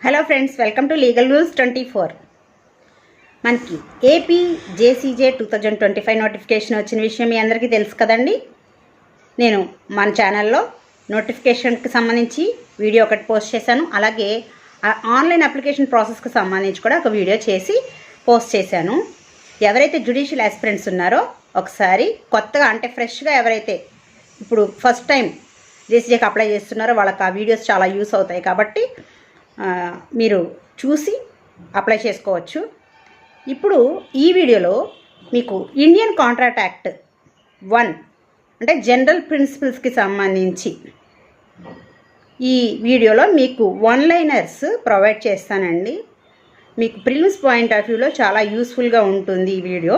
Hello friends, welcome to legal news 24. మనకి AP JCJ 2025 notification వచ్చిన విషయం మీ అందరికీ తెలుసు కదండి. నేను మన ఛానల్లో నోటిఫికేషన్కి సంబంధించి వీడియో ఒకటి పోస్ట్ చేశాను. అలాగే ఆన్లైన్ అప్లికేషన్ ప్రాసెస్కి సంబంధించి కూడా ఒక వీడియో చేసి పోస్ట్ చేశాను. ఎవరైతే జ్యుడిషియల్ ఆస్పిరెంట్స్ ఉన్నారో ఒకసారి కొత్తగా అంటే ఫ్రెష్గా ఎవరైతే ఇప్పుడు ఫస్ట్ టైం జేసీజేకి అప్లై చేస్తున్నారో వాళ్ళకి ఆ వీడియోస్ చాలా యూస్ అవుతాయి కాబట్టి మీరు చూసి అప్లై చేసుకోవచ్చు. ఇప్పుడు ఈ వీడియోలో మీకు ఇండియన్ కాంట్రాక్ట్ యాక్ట్ 1 అంటే జనరల్ ప్రిన్సిపల్స్కి సంబంధించి ఈ వీడియోలో మీకు వన్ లైనర్స్ ప్రొవైడ్ చేస్తానండి. మీకు ప్రిలిమ్స్ పాయింట్ ఆఫ్ వ్యూలో చాలా యూస్ఫుల్గా ఉంటుంది ఈ వీడియో.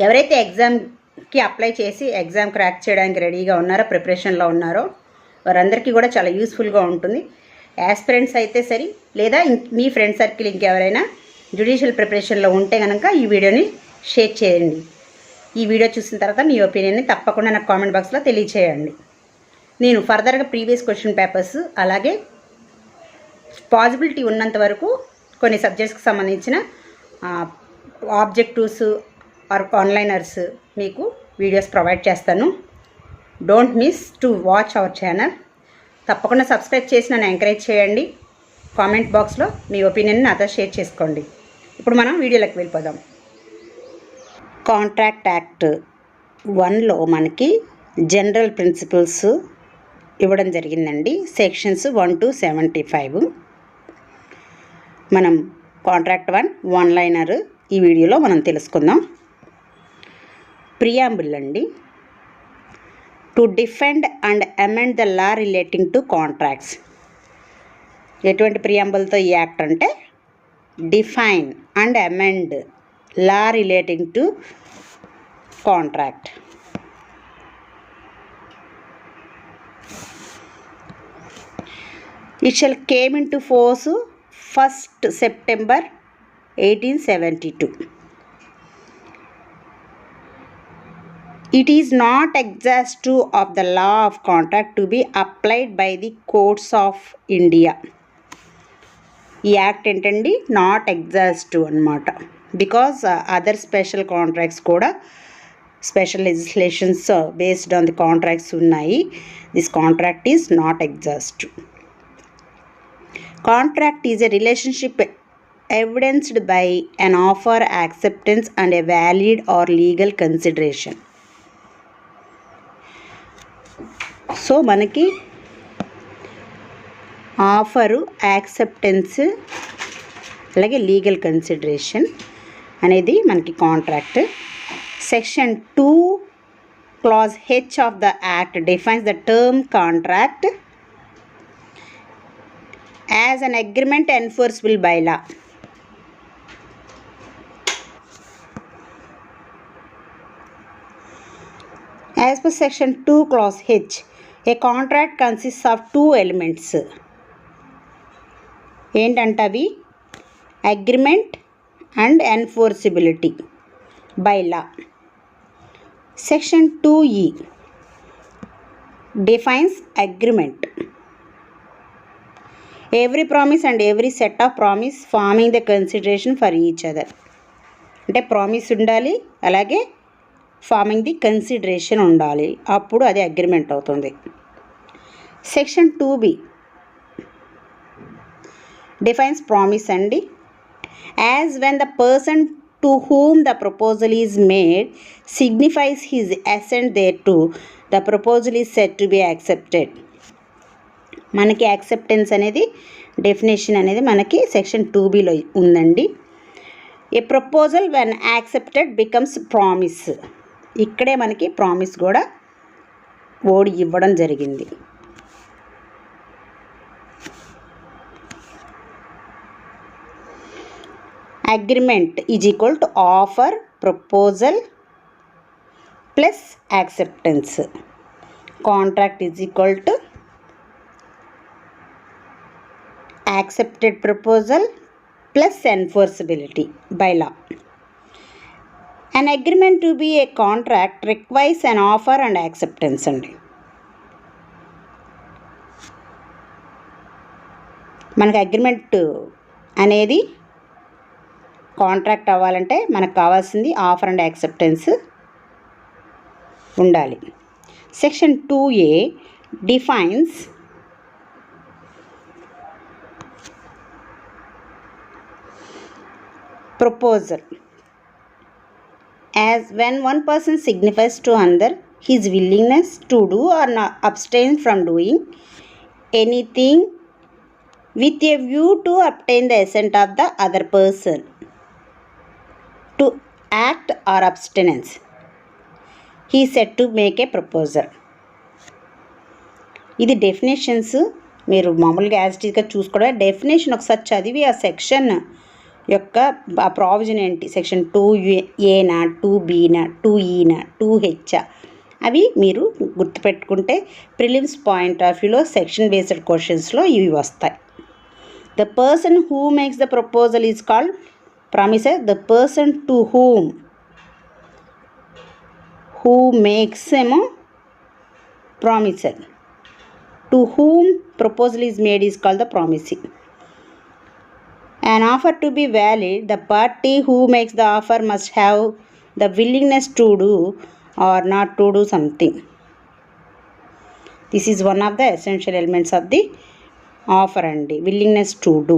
ఎవరైతే ఎగ్జామ్కి అప్లై చేసి ఎగ్జామ్ క్రాక్ చేయడానికి రెడీగా ఉన్నారో, ప్రిపరేషన్లో ఉన్నారో వారందరికీ కూడా చాలా యూస్ఫుల్గా ఉంటుంది. యాస్పిరెంట్స్ అయితే సరి, లేదా మీ ఫ్రెండ్ సర్కిల్ ఇంకెవరైనా జ్యుడిషియల్ ప్రిపరేషన్లో ఉంటే కనుక ఈ వీడియోని షేర్ చేయండి. ఈ వీడియో చూసిన తర్వాత మీ ఒపీనియన్ని తప్పకుండా నాకు కామెంట్ బాక్స్లో తెలియచేయండి. నేను ఫర్దర్గా ప్రీవియస్ క్వశ్చన్ పేపర్స్ అలాగే పాసిబిలిటీ ఉన్నంత వరకు కొన్ని సబ్జెక్ట్స్కి సంబంధించిన ఆబ్జెక్టివ్స్ ఆర్ ఆన్లైనర్స్ మీకు వీడియోస్ ప్రొవైడ్ చేస్తాను. Don't miss to watch our channel. తప్పకుండా సబ్స్క్రైబ్ చేసి నన్ను ఎంకరేజ్ చేయండి. కామెంట్ బాక్స్లో మీ ఒపీనియన్ని నాతో షేర్ చేసుకోండి. ఇప్పుడు మనం వీడియోలోకి వెళ్ళిపోదాం. కాంట్రాక్ట్ యాక్ట్ 1లో మనకి జనరల్ ప్రిన్సిపల్స్ ఇవ్వడం జరిగిందండి. Sections 1 to 75. మనం కాంట్రాక్ట్ 1 వన్ లైనర్ ఈ వీడియోలో మనం తెలుసుకుందాం. ప్రియాంబుల్ అండి. To defend and amend the law relating to contracts. ఎటువంటి ప్రియాంబుల్తో ఈ యాక్ట్ అంటే define and amend law relating to contract. It shall came in to force 1st September 1872. It is not exhaustive of the law of contract to be applied by the courts of India. ఈ act ఏంటండి, not exhaustive అనమాట. Because other special contracts కూడా special legislations based on the contracts ఉన్నాయి. This contract is not exhaustive. Contract is a relationship evidenced by an offer, acceptance and a valid or legal consideration. So మనకి offer, acceptance అలాగే legal consideration అనేది మనకి contract. Section 2 clause H of the act defines the term contract as an agreement enforceable by law. As per section 2 clause H, a contract consists of 2 elements. ఏంటంటవి? Agreement and enforceability by law. Section 2E defines agreement. Every promise and every set of promise forming the consideration for each other. అంటే promise ఉండాలి, అలాగే farming the consideration ఉండాలి, అప్పుడు అది agreement అవుతుంది. Section 2B defines promise అండి. As when the person to whom the proposal is made signifies his assent there to the proposal is said to be accepted. మనకి acceptance అనేది definition అనేది మనకి section 2Bలో ఉందండి. A proposal when accepted becomes promise. ఇక్కడే మనకి promise కూడా ఓడి ఇవ్వడం జరిగింది. Agreement is equal to offer, proposal plus acceptance. Contract is equal to accepted proposal plus enforceability by law. An agreement to be a contract requires an offer and acceptance అండి. మనకు agreement అనేది contract అవ్వాలంటే మనకు కావాల్సింది offer and acceptance ఉండాలి. Section 2A defines proposal as when one person signifies to another his willingness to do or not abstain from doing anything with a view to obtain the assent of the other person to act or abstinence, he is said to make a proposal. ఇది definitions మీరు మామూలుగా as it ఈస్గా చూసుకోవడం. Definition ఒకసారి చదివి ఆ section యొక్క ఆ ప్రావిజన్ ఏంటి, సెక్షన్ 2Aనా 2Bనా 2Eనా 2H అవి మీరు గుర్తుపెట్టుకుంటే ప్రిలిమ్స్ పాయింట్ ఆఫ్ వ్యూలో సెక్షన్ బేస్డ్ క్వశ్చన్స్లో ఇవి వస్తాయి. The person who makes the proposal is called promisor. The person to who makes ఏమో promisor. To whom proposal is made is called the promisee. An offer to be valid, the party who makes the offer must have the willingness to do or not to do something. This is one of the essential elements of the offer and willingness to do.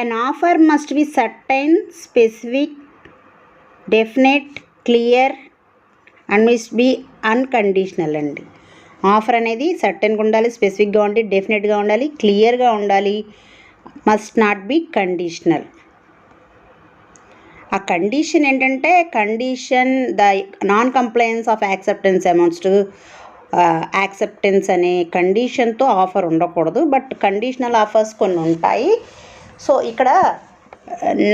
An offer must be certain, specific, definite, clear and must be unconditional అండి. Offer అనేది సర్టెన్గా ఉండాలి, స్పెసిఫిక్గా ఉండాలి, డెఫినెట్గా ఉండాలి, క్లియర్గా ఉండాలి, must not be conditional. ఆ కండిషన్ ఏంటంటే condition the non complains of acceptance amounts to acceptance అనే కండిషన్తో ఆఫర్ ఉండకూడదు. బట్ కండిషనల్ ఆఫర్స్ కొన్ని ఉంటాయి. సో ఇక్కడ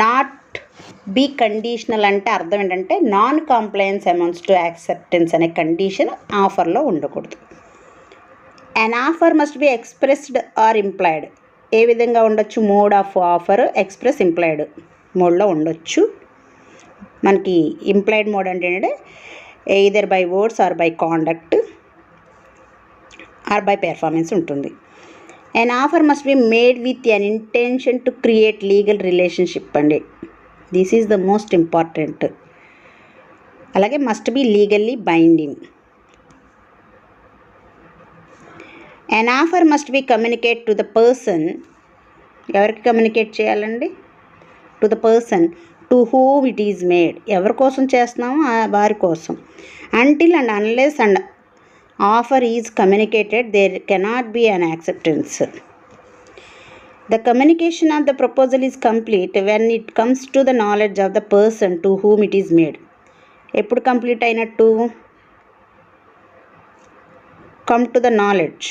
నాట్ బి కండిషనల్ అంటే అర్థం ఏంటంటే non complains amounts to acceptance అనే కండిషన్ ఆఫర్లో ఉండకూడదు. an offer must be expressed or implied. ఏ విధంగా ఉండొచ్చు? Mode of offer express implied మోడ్లో ఉండొచ్చు. మనకి ఇంప్లాయిడ్ మోడ్ అంటే ఏంటంటే either by words or by conduct or by performance ఉంటుంది. an offer must be made with an intention to create legal relationship అండి. This is the most important. అలాగే must be legally binding. an offer must be communicate to the person. ఎవరికి communicate చేయాలండి? To the person to whom it is made. ఎవరి కోసం చేస్తున్నామో వారి కోసం. until and unless and offer is communicated there cannot be an acceptance. The communication of the proposal is complete when it comes to the knowledge of the person to whom it is made. ఎప్పుడు complete అయినట్టు? come to the knowledge.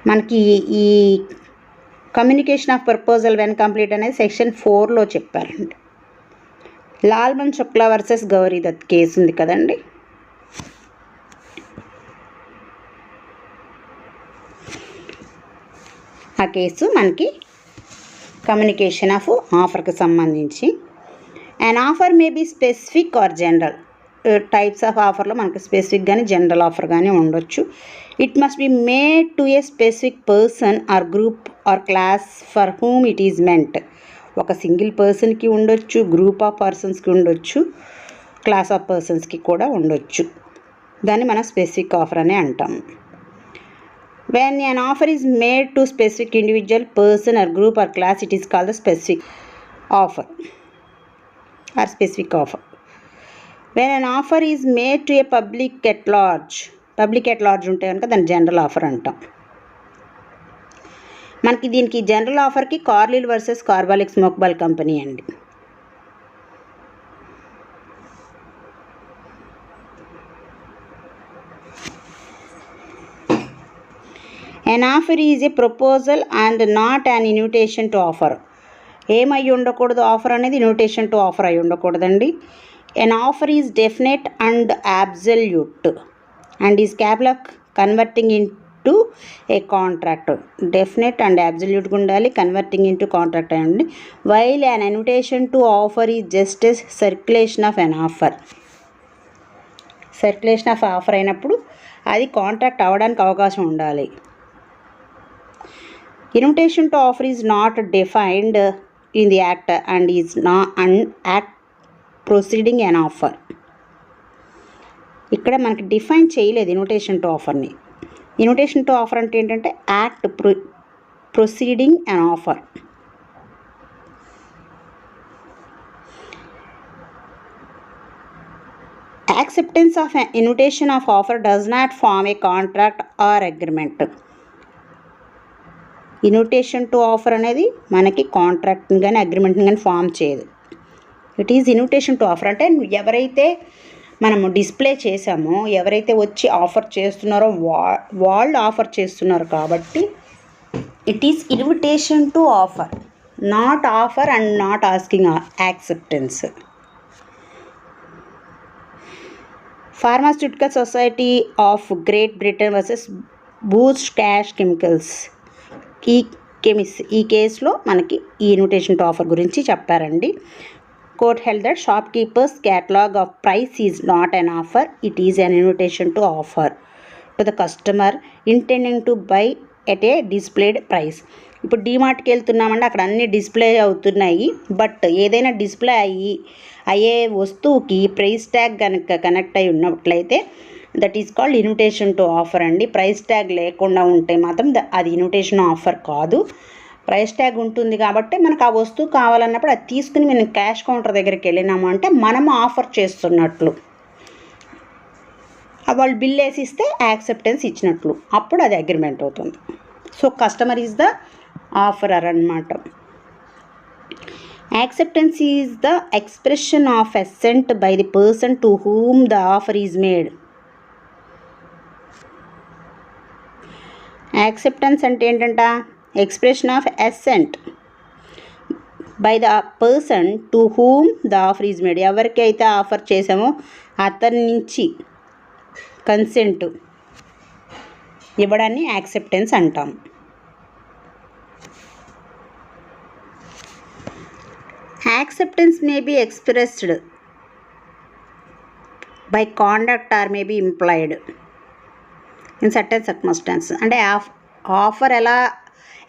మనకి ఈ communication of proposal when complete అనేది section 4లో చెప్పారండి. లాల్మన్ Shukla versus Gauri Dutt case ఉంది కదండి. ఆ case మనకి కమ్యూనికేషన్ ఆఫ్ ఆఫర్కి సంబంధించి. an offer may be specific or general. Types of ఆఫర్లో మనకి స్పెసిఫిక్ కానీ జనరల్ ఆఫర్ కానీ ఉండొచ్చు. It must be made to a specific person or group or class for whom it is meant. ఒక single పర్సన్కి ఉండొచ్చు, group of పర్సన్స్కి ఉండొచ్చు, క్లాస్ ఆఫ్ పర్సన్స్కి కూడా ఉండొచ్చు. దాన్ని మనం స్పెసిఫిక్ ఆఫర్ అనే అంటాము. When an offer is made to specific individual, person or group or class, it is called the specific offer or specific offer. When an offer is made to a public at large ఉంటే కనుక దాన్ని general offer అంటాం. మనకి దీనికి general ఆఫర్కి కార్లిల్ versus కార్బాలిక్ స్మోక్బాల్ company అండి. an offer is a proposal and not an invitation to offer. ఏమై ఉండకూడదు? Offer అనేది ఇన్విటేషన్ టు ఆఫర్ అయి ఉండకూడదండి. an offer is definite and absolute and is capable of converting to a contract. Definite and అబ్సల్యూట్గా ఉండాలి, converting into contract అయ్యండి. While an invitation to offer is just a circulation of an offer. Circulation of offer అయినప్పుడు అది contract అవ్వడానికి అవకాశం ఉండాలి. Invitation to offer is not defined in the act and is act proceeding an offer. ఇక్కడ మనకి define చేయలేదు invitation to ఆఫర్ని. Invitation to offer అంటే ఏంటంటే act proceeding an offer. Acceptance of an invitation of offer does not form a contract or agreement. Invitation to offer అనేది మనకి contract కానీ అగ్రిమెంట్ని కానీ ఫామ్ చేయదు. It is invitation to offer అంటే ఎవరైతే మనము డిస్ప్లే చేసామో, ఎవరైతే వచ్చి ఆఫర్ చేస్తున్నారో వాళ్ళు ఆఫర్ చేస్తున్నారు కాబట్టి it is invitation to offer, not offer and not asking acceptance. Pharmaceutical society of great Britain versus Boost cash chemicals. ఈ కేసులో మనకి ఈ ఇన్విటేషన్ టు ఆఫర్ గురించి చెప్పారండి. Court held that shop keepers catalogue of price is not an offer, it is an invitation to offer to the customer intending to buy at a displayed price. ఇప్పుడు డీమార్ట్కి వెళ్తున్నామంటే అక్కడ అన్ని display అవుతున్నాయి, but ఏదైనా display అయ్యే వస్తువుకి price tag కనుక connect అయి ఉన్నట్లయితే that is called invitation to offer అండి. ప్రైస్ ట్యాగ్ లేకుండా ఉంటే మాత్రం అది ఇన్విటేషన్ ఆఫర్ కాదు. ప్రైస్ ట్యాగ్ ఉంటుంది కాబట్టి మనకు ఆ వస్తువు కావాలన్నప్పుడు అది తీసుకుని మనం క్యాష్ కౌంటర్ దగ్గరికి వెళ్ళినాము అంటే మనం ఆఫర్ చేస్తున్నట్లు, వాళ్ళు బిల్ వేసి ఇస్తే యాక్సెప్టెన్స్ ఇచ్చినట్లు, అప్పుడు అది అగ్రిమెంట్ అవుతుంది. So customer is the offerer అన్నమాట. Acceptance is the expression of assent by the person to whom the offer is made. Acceptance అంటే ఏంటంట, expression of assent by the person to whom the offer is made. ఎవరికైతే offer చేసామో అతని నుంచి consent ఇవ్వడాన్ని acceptance అంటాం. Acceptance may be expressed by conduct or may be implied in certain circumstances. అంటే offer ఎలా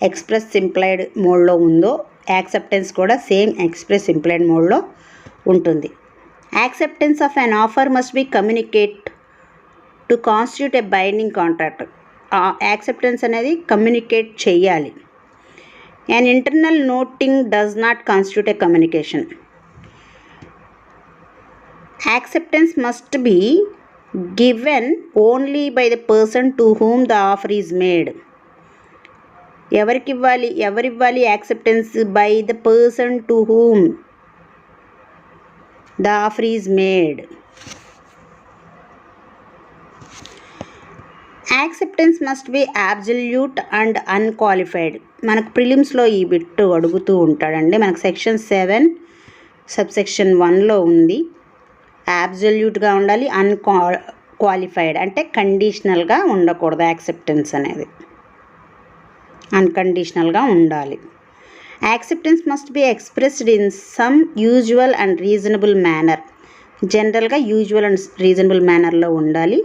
ఎక్స్ప్రెస్ ఇంప్లైడ్ మోడ్లో ఉందో యాక్సెప్టెన్స్ కూడా సేమ్ ఎక్స్ప్రెస్ ఇంప్లైడ్ మోడ్లో ఉంటుంది. Acceptance of an offer must be communicate to constitute A binding contract. Acceptance అనేది communicate చేయాలి. An internal noting does not constitute a communication. Acceptance must be given only by the person to whom the offer is made. ఎవరివ్వాలి acceptance? By the person to whom the offer is made. Acceptance must be absolute and unqualified. మనకు ప్రిలిమ్స్లో ఈ bit అడుగుతూ ఉంటాడండి. మనకు section 7 subsection 1లో ఉంది. అబ్సల్యూట్గా ఉండాలి, unqualified అంటే కండిషనల్గా ఉండకూడదు. యాక్సెప్టెన్స్ అనేది అన్కండిషనల్గా ఉండాలి. Acceptance must be expressed in some usual and reasonable manner. జనరల్గా యూజువల్ అండ్ రీజనబుల్ మేనర్లో ఉండాలి.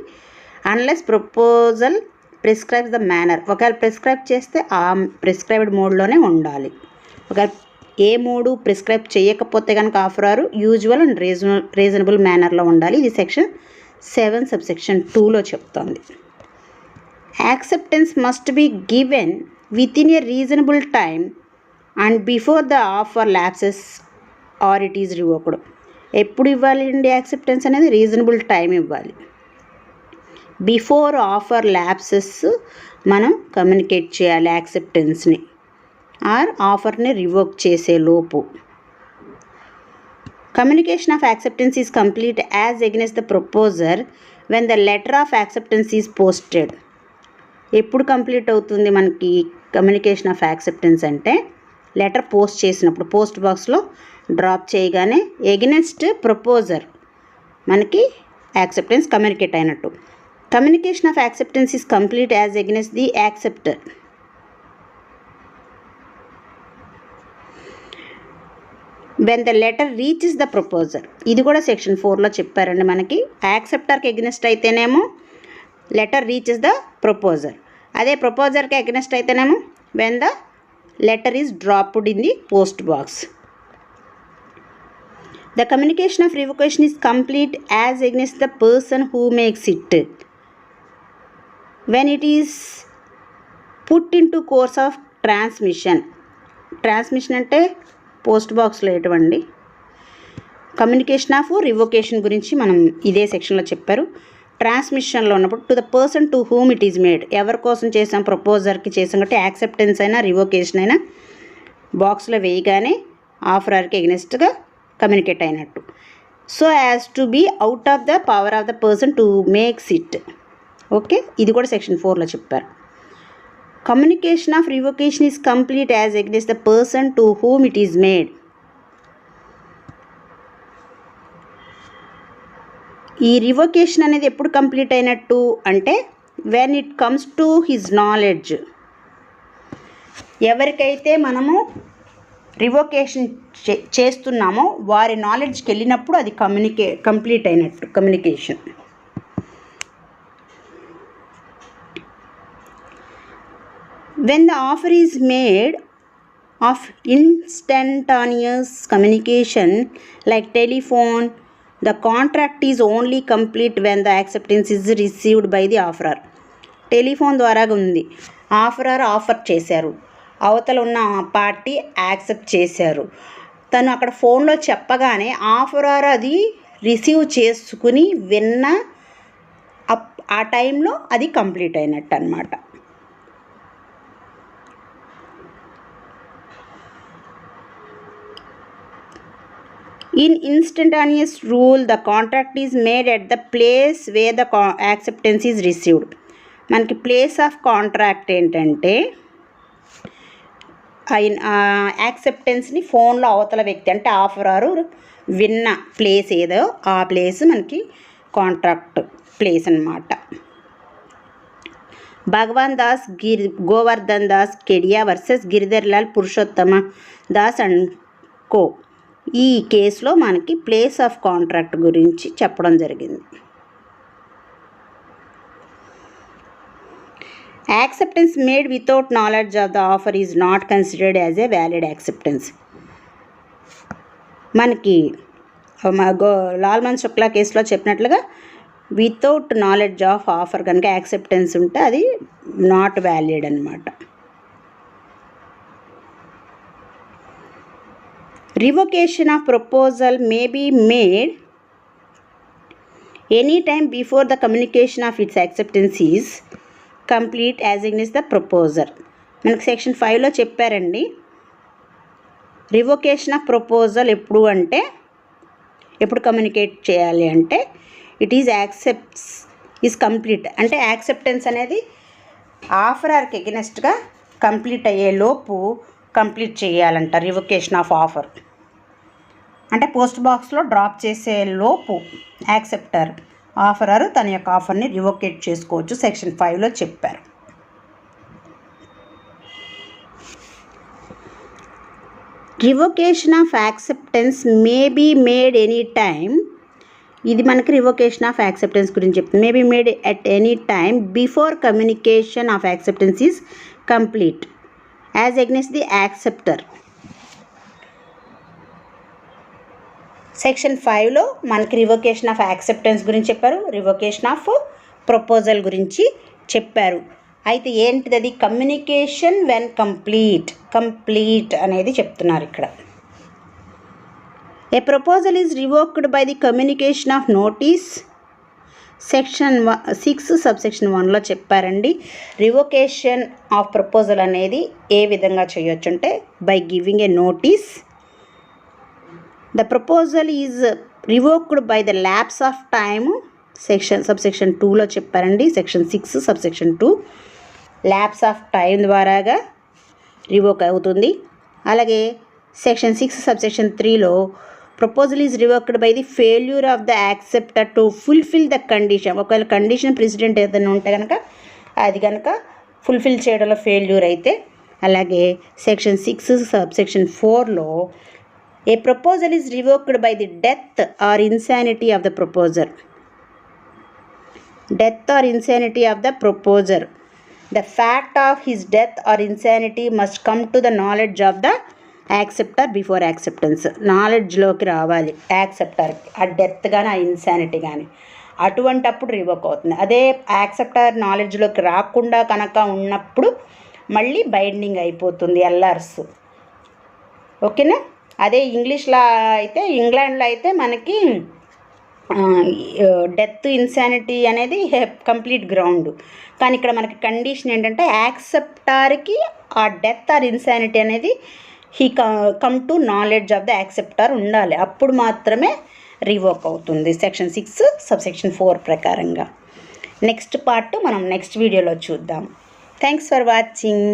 Unless proposal prescribes the manner. ఒకవేళ ప్రిస్క్రైబ్ చేస్తే ఆ ప్రిస్క్రైబ్డ్ మోడ్లోనే ఉండాలి. ఒకవేళ ఏ మోడు ప్రిస్క్రైబ్ చేయకపోతే కనుక ఆఫర్ యూజువల్ అండ్ రీజనబుల్ మేనర్లో ఉండాలి. ఇది సెక్షన్ 7 సబ్సెక్షన్ 2లో చెప్తోంది. Acceptance must be given within a reasonable time and before the offer lapses or it is revoked. ఎప్పుడు ఇవ్వాలి అండి యాక్సెప్టెన్స్ అనేది? రీజనబుల్ టైం ఇవ్వాలి. బిఫోర్ ఆఫర్ ల్యాప్సెస్ మనం కమ్యూనికేట్ చేయాలి యాక్సెప్టెన్స్ని, ఆర్ ఆఫర్ని రివోక్ చేసే లోపు. Communication of acceptance is complete as against the proposer when the letter of acceptance is posted. ఎప్పుడు కంప్లీట్ అవుతుంది మనకి కమ్యూనికేషన్ ఆఫ్ యాక్సెప్టెన్స్ అంటే లెటర్ పోస్ట్ చేసినప్పుడు, పోస్ట్ బాక్స్లో డ్రాప్ చేయగానే ఎగెన్స్ట్ ప్రపోజర్ మనకి యాక్సెప్టెన్స్ కమ్యూనికేట్ అయినట్టు. Communication of acceptance is complete as against the acceptor. When the letter reaches the proposer. ఇది కూడా సెక్షన్ 4లో చెప్పారండి మనకి. యాక్సెప్టర్కి ఎగ్నెస్ట్ అయితేనేమో లెటర్ రీచెస్ ద ప్రపోజర్. అదే ప్రపోజర్కి ఎగ్నెస్ట్ అయితేనేమో when the letter is dropped in the post box. The communication of revocation is complete as against the person who makes it. When it is put into course of transmission. Transmission అంటే post బాక్స్లో ఎటువంటి communication of revocation గురించి మనం ఇదే సెక్షన్లో చెప్పారు. ట్రాన్స్మిషన్లో ఉన్నప్పుడు to the person to whom it is made, ఎవరి కోసం చేసాం, ప్రపోజర్కి చేసాం కాబట్టి యాక్సెప్టెన్స్ అయినా రివోకేషన్ అయినా బాక్స్లో వేయగానే ఆఫరర్కి ఎగ్నెస్ట్గా కమ్యూనికేట్ అయినట్టు. So as to be out of the power of the person to makes it. Okay, ఇది కూడా సెక్షన్ 4లో చెప్పారు. Communication of revocation is complete as against the person to whom it is made. ఈ revocation అనేది ఎప్పుడు complete అయినట్టు అంటే when it comes to his knowledge. ఎవరికైతే మనము రివోకేషన్ చేస్తున్నామో వారి నాలెడ్జ్కి వెళ్ళినప్పుడు అది కంప్లీట్ అయినట్టు communication. When the offer is made of instantaneous communication like telephone, the contract is only complete when the acceptance is received by the offerer. Telephone ద్వారా ఉంది, offer చేశారు, అవతల ఉన్న పార్టీ యాక్సెప్ట్ చేశారు, తను అక్కడ ఫోన్లో చెప్పగానే ఆఫరర్ అది రిసీవ్ చేసుకుని విన్న ఆ టైంలో అది కంప్లీట్ అయినట్టు అన్నమాట. In instantaneous rule, the contract is made at the place where the acceptance is received. మనకి ప్లేస్ ఆఫ్ కాంట్రాక్ట్ ఏంటంటే యాక్సెప్టెన్స్ని ఫోన్లో అవతల వ్యక్తి అంటే ఆఫరరు విన్న ప్లేస్ ఏదో ఆ ప్లేస్ మనకి కాంట్రాక్ట్ ప్లేస్ అన్నమాట. Bhagwan Das Govardhan Das Kedia versus Giridhar Lal Purushottam Das and Co. ఈ కేసులో మనకి ప్లేస్ ఆఫ్ కాంట్రాక్ట్ గురించి చెప్పడం జరిగింది. Acceptance made without knowledge of the offer is not considered as a valid acceptance. మనకి లాల్మన్ శుక్లా కేసులో చెప్పినట్లుగా వితౌట్ నాలెడ్జ్ ఆఫ్ ఆఫర్ కనుక యాక్సెప్టెన్స్ ఉంటే అది నాట్ వ్యాలిడ్ అన్నమాట. Revocation of proposal may be made any time before the communication of its acceptance is complete as against the proposer. మనకు section 5లో చెప్పారండి. Revocation of proposal ఎప్పుడు communicate చేయాలి అంటే it is complete అంటే acceptance అనేది ఆఫరర్కి ఎగెనెస్ట్గా complete అయ్యే లోపు కంప్లీట్ చేయాలంట. రివోకేషన్ ఆఫ్ ఆఫర్ అంటే పోస్ట్ బాక్స్లో డ్రాప్ చేసే లోపు యాక్సెప్టర్ ఆఫరర్ తన యొక్క ఆఫర్ని రివోకేట్ చేసుకోవచ్చు. సెక్షన్ 5లో చెప్పారు. Revocation of acceptance may be made any time. ఇది మనకి రివోకేషన్ ఆఫ్ యాక్సెప్టెన్స్ గురించి చెప్తుంది. May be made at any time before communication of acceptance is complete as against the acceptor. Section 5లో మనకి రివోకేషన్ ఆఫ్ యాక్సెప్టెన్స్ గురించి చెప్పారు, revocation of proposal గురించి చెప్పారు. అయితే ఏంటిది అది కమ్యూనికేషన్ వెన్ కంప్లీట్ అనేది చెప్తున్నారు ఇక్కడ. A proposal is revoked by the communication of notice. Section 6 subsection 1లో చెప్పారండి. రివోకేషన్ ఆఫ్ ప్రపోజల్ అనేది ఏ విధంగా చేయొచ్చు అంటే by giving a notice. The proposal is revoked by the lapse of time. Subsection 2లో చెప్పారండి. Section 6 subsection 2 lapse of time ద్వారాగా రివోక్ అవుతుంది. అలాగే సెక్షన్ 6 సబ్సెక్షన్ 3లో proposal is revoked by the failure of the acceptor to fulfil the condition. ఒకవేళ condition president ఏదైనా ఉంటే కనుక అది కనుక ఫుల్ఫిల్ చేయడంలో ఫెయిల్యూర్ అయితే. అలాగే సెక్షన్ 6 సబ్సెక్షన్ 4లో a proposal is revoked by the death or insanity of the proposer. Death or insanity of the proposer. The fact of his death or insanity must come to the knowledge of the acceptor before acceptance. నాలెడ్జ్లోకి రావాలి యాక్సెప్టర్కి, ఆ death కానీ ఆ insanity కానీ. అటువంటప్పుడు revoke అవుతుంది. అదే acceptor నాలెడ్జ్లోకి రాకుండా కనుక ఉన్నప్పుడు మళ్ళీ బైండింగ్ అయిపోతుంది ఎల్ఆర్స్. ఓకేనా. అదే ఇంగ్లీష్లో అయితే, ఇంగ్లాండ్లో అయితే మనకి డెత్ ఇన్సానిటీ అనేది కంప్లీట్ గ్రౌండ్. కానీ ఇక్కడ మనకి కండిషన్ ఏంటంటే యాక్సెప్టార్కి ఆ డెత్ ఆర్ ఇన్సానిటీ అనేది he come to knowledge of the acceptor ఉండాలి. అప్పుడు మాత్రమే రివోక్ అవుతుంది సెక్షన్ 6 సబ్సెక్షన్ 4 ప్రకారంగా. నెక్స్ట్ పార్ట్ మనం నెక్స్ట్ వీడియోలో చూద్దాం. Thanks for watching.